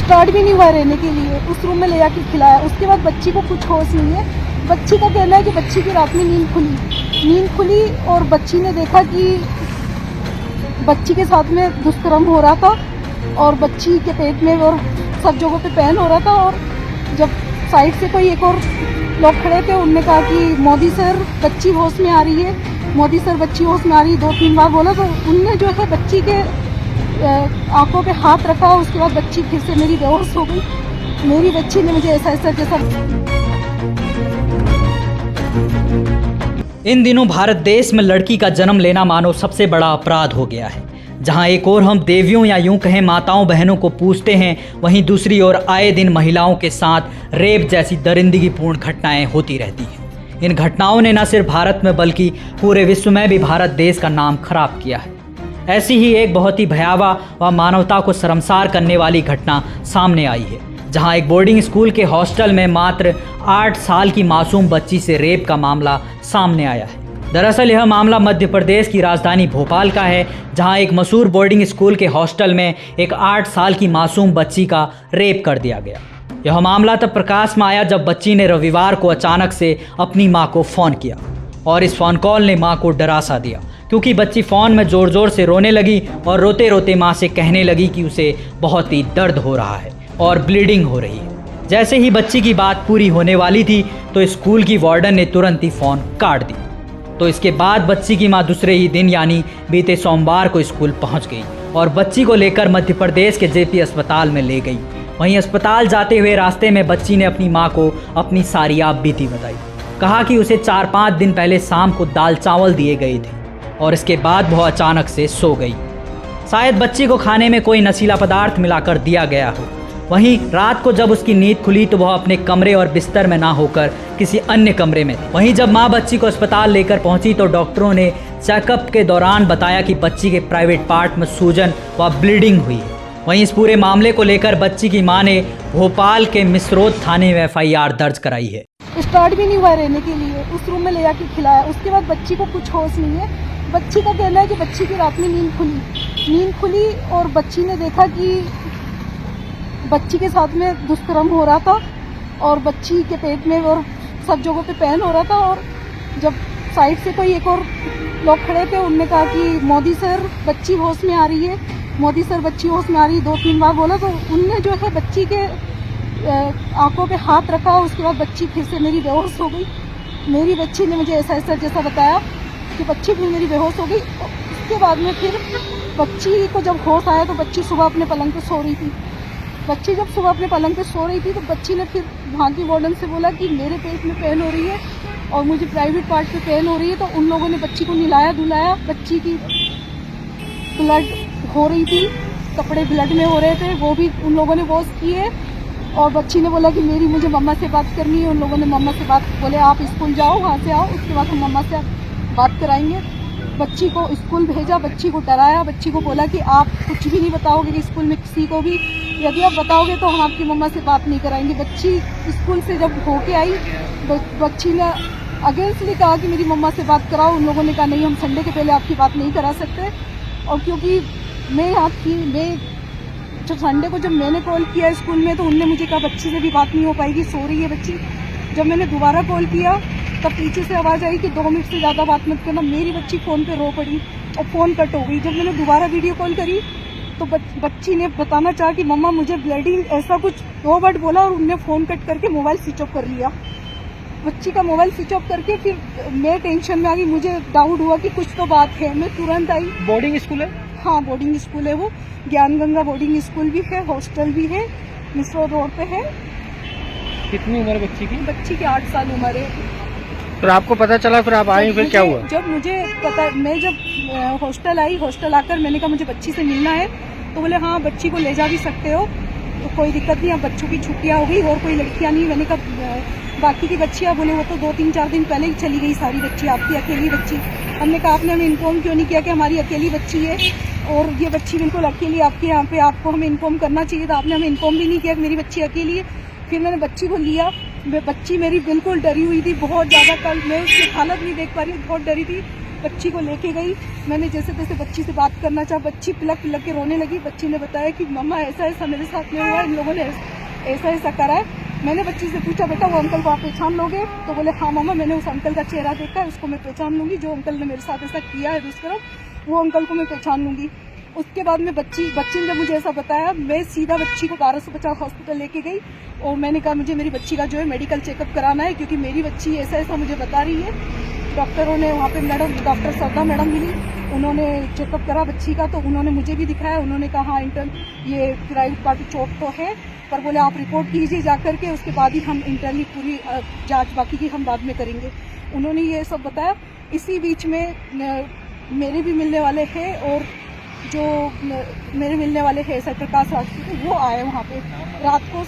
Start भी नहीं हुआ रहने के लिए, उस रूम में ले जाके खिलाया। उसके बाद बच्ची को कुछ होश नहीं है। बच्ची का कहना है कि बच्ची की रात में नींद खुली और बच्ची ने देखा कि बच्ची के साथ में दुष्कर्म हो रहा था और बच्ची के पेट में और सब जगहों पे पेन हो रहा था। और जब साइड से कोई एक और लोग खड़े थे, उनने कहा कि मोदी सर बच्ची होश में आ रही है, मोदी सर बच्ची होश में आ रही है, 2-3 बार बोला। तो उनने जो है बच्ची के आंखों पे हाथ रखा। उसके बाद बच्ची फिर से मेरी बेहोश हो गई। मेरी बच्ची ने मुझे ऐसा जैसा। इन दिनों भारत देश में लड़की का जन्म लेना मानो सबसे बड़ा अपराध हो गया है। जहां एक ओर हम देवियों या यूं कहें माताओं बहनों को पूजते हैं, वहीं दूसरी ओर आए दिन महिलाओं के साथ रेप जैसी दरिंदगीपूर्ण घटनाएं होती रहती हैं। इन घटनाओं ने न सिर्फ भारत में बल्कि पूरे विश्व में भी भारत देश का नाम खराब किया है। ऐसी ही एक बहुत ही भयावह व मानवता को शर्मसार करने वाली घटना सामने आई है, जहां एक बोर्डिंग स्कूल के हॉस्टल में मात्र 8 साल की मासूम बच्ची से रेप का मामला सामने आया है। दरअसल यह मामला मध्य प्रदेश की राजधानी भोपाल का है, जहां एक मशहूर बोर्डिंग स्कूल के हॉस्टल में एक 8 साल की मासूम बच्ची का रेप कर दिया गया। यह मामला तब प्रकाश में आया जब बच्ची ने रविवार को अचानक से अपनी मां को फ़ोन किया और इस फ़ोन कॉल ने मां को डरा सा दिया, क्योंकि बच्ची फ़ोन में ज़ोर ज़ोर से रोने लगी और रोते रोते मां से कहने लगी कि उसे बहुत ही दर्द हो रहा है और ब्लीडिंग हो रही है। जैसे ही बच्ची की बात पूरी होने वाली थी तो स्कूल की वार्डन ने तुरंत ही फ़ोन काट दी। तो इसके बाद बच्ची की मां दूसरे ही दिन यानी बीते सोमवार को स्कूल पहुंच गई और बच्ची को लेकर मध्य प्रदेश के जेपी अस्पताल में ले गई। वहीं अस्पताल जाते हुए रास्ते में बच्ची ने अपनी मां को अपनी सारी आप बीती बताई। कहा कि उसे 4-5 दिन पहले शाम को दाल चावल दिए गए थे और इसके बाद वह अचानक से सो गई। शायद बच्ची को खाने में कोई नशीला पदार्थ मिलाकर दिया गया हो। वहीं रात को जब उसकी नींद खुली तो वह अपने कमरे और बिस्तर में ना होकर किसी अन्य कमरे में थी। वहीं जब मां बच्ची को अस्पताल लेकर पहुंची तो डॉक्टरों ने चेकअप के दौरान बताया कि बच्ची के प्राइवेट पार्ट में सूजन व ब्लीडिंग हुई है। वहीं इस पूरे मामले को लेकर बच्ची की मां ने भोपाल के मिसरोद थाने में FIR दर्ज कराई है। स्टार्ट भी नहीं हुआ रहने के लिए, उस रूम में ले जाके खिलाया। उसके बाद बच्ची को कुछ होश नहीं है। बच्ची का कहना है कि बच्ची की रात में नींद खुली और बच्ची ने देखा कि बच्ची के साथ में दुष्कर्म हो रहा था और बच्ची के पेट में और सब जगहों पे पेन हो रहा था। और जब साइड से कोई एक और लोग खड़े थे, उनने कहा कि मोदी सर बच्ची होश में आ रही है, मोदी सर बच्ची होश में आ रही है, 2-3 बार बोला। तो उनने जो है बच्ची के आंखों पे हाथ रखा। उसके बाद बच्ची फिर से मेरी बेहोश हो गई। मेरी बच्ची ने मुझे ऐसा जैसा बताया कि बच्ची फिर मेरी बेहोश हो गई। उसके बाद में फिर बच्ची को जब होश आया तो बच्ची सुबह अपने पलंग पे सो रही थी। बच्ची जब सुबह अपने पलंग पे सो रही थी तो बच्ची ने फिर वहाँ की वार्डन से बोला कि मेरे पेट में पेन हो रही है और मुझे प्राइवेट पार्ट पे पेन हो रही है। तो उन लोगों ने बच्ची को नहलाया धुलाया। बच्ची की ब्लड हो रही थी, कपड़े ब्लड में हो रहे थे, वो भी उन लोगों ने वॉश किए। और बच्ची ने बोला कि मुझे मम्मा से बात करनी है। उन लोगों ने मम्मा से बात बोले आप स्कूल जाओ, वहाँ से आओ, उसके बाद हम मम्मा से बात कराएंगे। बच्ची को स्कूल भेजा, बच्ची को डराया, बच्ची को बोला कि आप कुछ भी नहीं बताओगे कि स्कूल में किसी को भी, यदि आप बताओगे तो हम आपकी मम्मा से बात नहीं कराएंगे। बच्ची स्कूल से जब होके आई बच्ची ने अगेंस्टली कहा कि मेरी मम्मा से बात कराओ। उन लोगों ने कहा नहीं, हम संडे के पहले आपकी बात नहीं करा सकते। और क्योंकि मैं यहाँ थी, जब संडे को जब मैंने कॉल किया स्कूल में तो उनने मुझे कहा बच्ची से भी बात नहीं हो पाएगी, सो रही है बच्ची। जब मैंने दोबारा कॉल किया तब पीछे से आवाज़ आई कि 2 मिनट से ज़्यादा बात मत करना। मेरी बच्ची फ़ोन पे रो पड़ी और फ़ोन कट हो गई। जब मैंने दोबारा वीडियो कॉल करी तो बच्ची ने बताना चाहा कि मम्मा मुझे ब्लीडिंग, ऐसा कुछ 2 वर्ड बोला और उनने फ़ोन कट करके मोबाइल स्विच ऑफ कर लिया। बच्ची का मोबाइल स्विच ऑफ करके फिर मैं टेंशन में आ गई। मुझे डाउट हुआ कि कुछ तो बात है। मैं तुरंत आई। बोर्डिंग स्कूल है? हाँ, बोर्डिंग स्कूल है वो। ज्ञान गंगा बोर्डिंग स्कूल भी है, हॉस्टल भी है, मिसरोद रोड पे है। कितनी उम्र बच्ची की? बच्ची की 8 साल उम्र है। फिर आपको पता चला, फिर आप आई, फिर क्या हुआ? जब मुझे पता, मैं जब हॉस्टल आई, हॉस्टल आकर मैंने कहा मुझे बच्ची से मिलना है। तो बोले हाँ बच्ची को ले जा भी सकते हो, तो कोई दिक्कत नहीं, अब बच्चों की छुट्टियाँ हो गई और कोई लड़कियाँ नहीं। मैंने कहा बाकी की बच्चियाँ, बोले वो तो 2-3-4 दिन पहले ही चली गई सारी बच्ची, आपकी अकेली बच्ची। हमने कहा आपने हमें इन्फॉर्म क्यों नहीं किया कि हमारी अकेली बच्ची है और ये बच्ची बिल्कुल अकेली आपके यहाँ पे, आपको हमें इन्फॉर्म करना चाहिए था। आपने हमें इन्फॉर्म भी नहीं किया कि मेरी बच्ची अकेली है। फिर मैंने बच्ची को लिया। बच्ची मेरी बिल्कुल डरी हुई थी बहुत ज़्यादा। कल मैं उसकी हालत नहीं देख पा रही हूँ, बहुत डरी थी। बच्ची को लेके गई। मैंने जैसे तैसे बच्ची से बात करना चाहा, बच्ची पिलक पिलक के रोने लगी। बच्ची ने बताया कि मम्मा ऐसा ऐसा मेरे साथ में हुआ, इन लोगों ने ऐसा ऐसा करा है। मैंने बच्ची से पूछा, बेटा वो अंकल को आप पहचान लोगे? तो बोले हाँ मम्मा, मैंने उस अंकल का चेहरा देखा है, उसको मैं पहचान लूंगी। जो अंकल ने मेरे साथ ऐसा किया है दूसरी तरफ, वो अंकल को मैं पहचान लूंगी। उसके बाद में बच्ची ने जब मुझे ऐसा बताया, मैं सीधा बच्ची को 1250 हॉस्पिटल लेके गई और मैंने कहा मुझे मेरी बच्ची का जो है मेडिकल चेकअप कराना है, क्योंकि मेरी बच्ची ऐसा ऐसा मुझे बता रही है। डॉक्टरों ने वहाँ पे डॉक्टर सरदा मैडम मिली, उन्होंने चेकअप करा बच्ची का, तो उन्होंने मुझे भी दिखाया। उन्होंने कहा हाँ ये प्राइवेट पार्टी चोट तो है, पर बोले आप रिपोर्ट कीजिए जा करके, उसके बाद ही हम इंटरनली पूरी जांच बाकी की हम बाद में करेंगे। उन्होंने ये सब बताया। इसी बीच में मेरे भी मिलने वाले हैं और जो मेरे मिलने वाले हैं सर प्रकाश राजपूत, वो आए वहाँ पे रात को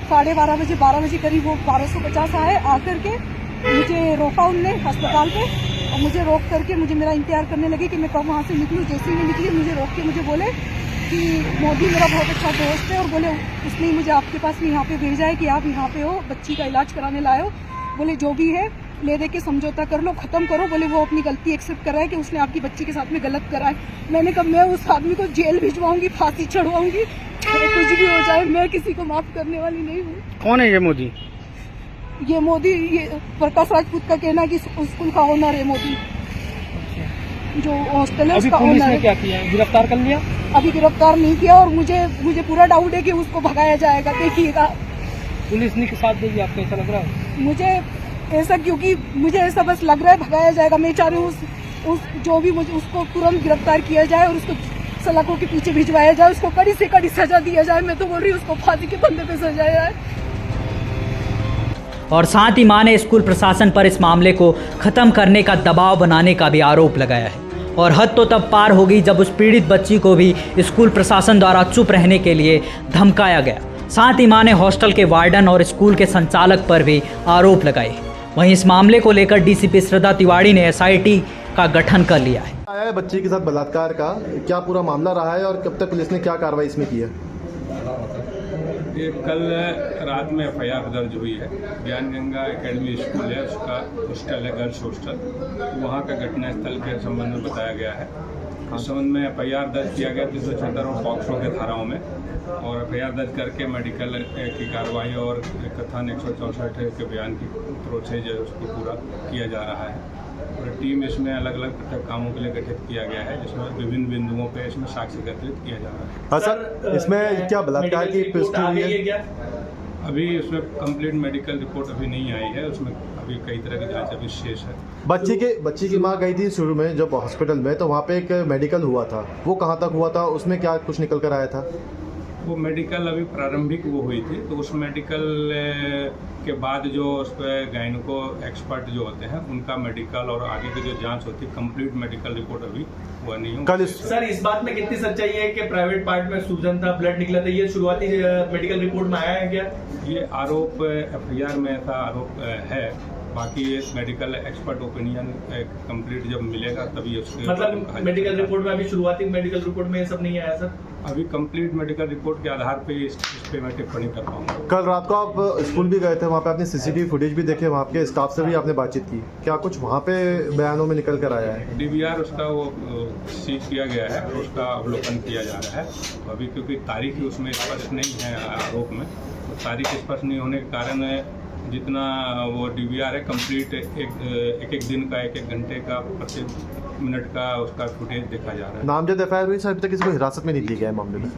12:30 12 बजे करीब। वो 1250 आए, आकर के मुझे रोका उनने अस्पताल पे और मुझे रोक करके मुझे मेरा इंतजार करने लगे कि मैं कब वहाँ से निकलूँ। जैसे ही मैं निकली, मुझे रोक के मुझे बोले कि मोदी मेरा बहुत अच्छा दोस्त है और बोले उसने ही मुझे आपके पास यहाँ पे भेजा है कि आप यहाँ पे हो, बच्ची का इलाज कराने लाए हो। बोले जो भी है ले दे के समझौता कर लो, खत्म करो। बोले वो अपनी गलती एक्सेप्ट कर रहा है कि उसने आपकी बच्ची के साथ में गलत करा है। मैंने कहा मैं उस आदमी को जेल भिजवाऊंगी, फांसी चढ़वाऊंगी, कुछ भी हो जाए, मैं किसी को माफ करने वाली नहीं हूँ। कौन है ये मोदी? ये मोदी, ये प्रकाश राजपूत का कहना है कि स्कूल का ओनर है मोदी, जो हॉस्टल है अभी उसका पुलिस ओनर ने है। क्या किया, गिरफ्तार कर लिया? अभी गिरफ्तार नहीं किया और मुझे पूरा डाउट है कि उसको भगाया जाएगा। देखिएगा पुलिस ने के साथ देगी, आपको ऐसा लग रहा है? मुझे ऐसा, क्योंकि मुझे ऐसा बस लग रहा है भगाया जाएगा। मैं चाह रही हूँ उस जो भी मुझे उसको तुरंत गिरफ्तार किया जाए और उसको सलाखों के पीछे भिजवाया जाए, उसको कड़ी से कड़ी सजा दिया जाए। मैं तो बोल रही हूँ उसको फांसी के फंदे पे सजाया जाए। और साथ ही मां ने स्कूल प्रशासन पर इस मामले को खत्म करने का दबाव बनाने का भी आरोप लगाया है। और हद तो तब पार हो गई जब उस पीड़ित बच्ची को भी स्कूल प्रशासन द्वारा चुप रहने के लिए धमकाया गया। साथ ही मां ने हॉस्टल के वार्डन और स्कूल के संचालक पर भी आरोप लगाए। वहीं इस मामले को लेकर डीसीपी श्रद्धा तिवारी ने एसआईटी का गठन कर लिया है। आया है बच्ची के साथ बलात्कार का, क्या पूरा मामला रहा है और कब तक पुलिस ने क्या कार्रवाई इसमें की है? ये कल रात में एफआईआर दर्ज हुई है। ज्ञान गंगा एकेडमी स्कूल है, उसका हॉस्टल है, गर्ल्स हॉस्टल, वहाँ का घटनास्थल के संबंध में बताया गया है। इस संबंध में एफआईआर दर्ज किया गया 376 और पॉक्सो के धाराओं में, और एफआईआर दर्ज करके मेडिकल की कार्रवाई और कथन 164 के बयान की प्रोसेस है उसको पूरा किया जा रहा है। और टीम इसमें अलग अलग पृथक कामों के लिए गठित किया गया है, जिसमें विभिन्न बिंदुओं पे इसमें साक्ष्य एकत्रित किया जा रहा है। हाँ सर, इसमें क्या बलात्कार की पुष्टि हुई है? अभी उसमें कंप्लीट मेडिकल रिपोर्ट अभी नहीं आई है, उसमें अभी कई तरह की जांच अभी शेष है। बच्ची की माँ गई थी शुरू में जब हॉस्पिटल में, तो वहाँ पे एक मेडिकल हुआ था, वो कहाँ तक हुआ था, उसमें क्या कुछ निकल कर आया था? वो मेडिकल अभी प्रारंभिक वो हुई थी, तो उस मेडिकल के बाद जो उस पर गायनको एक्सपर्ट जो होते हैं उनका मेडिकल और आगे की जो जांच होती है, कंप्लीट मेडिकल रिपोर्ट अभी हुआ नहीं है। कल सर इस बात में कितनी सच्चाई है कि प्राइवेट पार्ट में सूजन था, ब्लड निकला था, ये शुरुआती मेडिकल रिपोर्ट में आया है क्या? ये आरोप एफआईआर में ऐसा आरोप है, बाकी ये मेडिकल एक्सपर्ट ओपिनियन कंप्लीट जब मिलेगा तभी उसके मतलब मेडिकल रिपोर्ट में अभी शुरुआती मेडिकल रिपोर्ट में ये सब नहीं आया सर? अभी कंप्लीट मेडिकल रिपोर्ट के आधार पे इस पे मैं टिप्पणी कर पाऊंगा। कल रात को आप स्कूल भी गए थे, वहाँ पे आपने सीसीटीवी फुटेज भी देखे, वहाँ के स्टाफ से भी आपने बातचीत की, क्या कुछ वहाँ पे बयानों में निकल कर आया है? डीवीआर उसका वो सीज किया गया है और उसका अवलोकन किया जा रहा है। तो अभी क्योंकि तारीख ही उसमें स्पष्ट नहीं है आरोप में, तो तारीख स्पष्ट नहीं होने के कारण जितना वो डीवीआर है कंप्लीट एक दिन का, एक घंटे का, प्रति मिनट का उसका फुटेज देखा जा रहा है। नामजद एफआईआर हुई सर, अभी तक किसी को हिरासत में नहीं लिया गया है मामले में?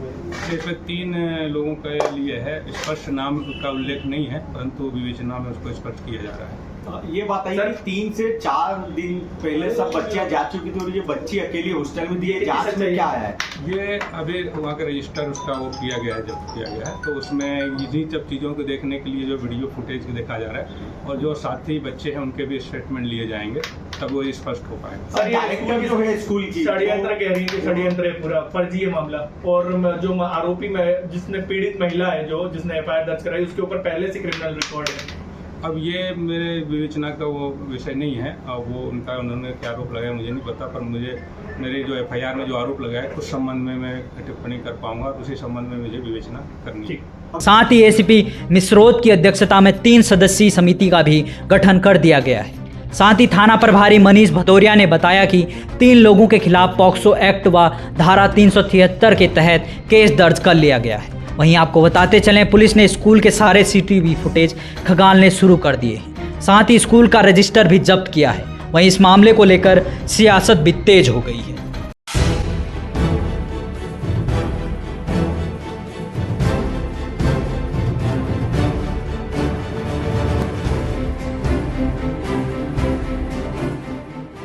इसमें 3 लोगों के लिए है, स्पष्ट नाम का उल्लेख नहीं है, परंतु विवेचना में उसको स्पष्ट किया जा रहा है। ये बताइए कि 3 से 4 दिन पहले सब बच्चियां जा चुकी थी और ये बच्ची अकेली हॉस्टल में दी है, जांच में क्या आया है? ये अभी वहाँ का रजिस्टर उसका वो किया गया है, जब किया गया है, तो उसमें इन्हीं सब चीज़ों को देखने के लिए जो वीडियो फुटेज देखा जा रहा है और जो साथी बच्चे हैं उनके भी स्टेटमेंट लिए जाएंगे, तब वो स्पष्ट हो पाएगा। सर डायरेक्टर जो है स्कूल की षड्यंत्र कह रही थी, षड्यंत्र है पूरा, फर्जी है मामला। और जो आरोपी जिसने पीड़ित महिला है, जो जिसने एफआईआर दर्ज कराई, उसके ऊपर पहले से क्रिमिनल रिकॉर्ड है। अब ये मेरे विवेचना का वो विषय नहीं है, अब वो उन्होंने क्या आरोप लगाया मुझे नहीं पता, पर मुझे मेरे जो एफआईआर में जो आरोप लगाया है उस संबंध में मैं टिप्पणी कर पाऊंगा और उसी संबंध में मुझे विवेचना करनी है। साथ ही एसीपी मिश्रोद की अध्यक्षता में 3 सदस्यीय समिति का भी गठन कर दिया गया है। साथ ही थाना प्रभारी मनीष भदौरिया ने बताया कि 3 लोगों के खिलाफ पॉक्सो एक्ट व धारा 373 के तहत केस दर्ज कर लिया गया है। वहीं आपको बताते चलें, पुलिस ने स्कूल के सारे सीसीटीवी फुटेज खंगालने शुरू कर दिए हैं। साथ ही स्कूल का रजिस्टर भी जब्त किया है। वहीं इस मामले को लेकर सियासत भी तेज हो गई है।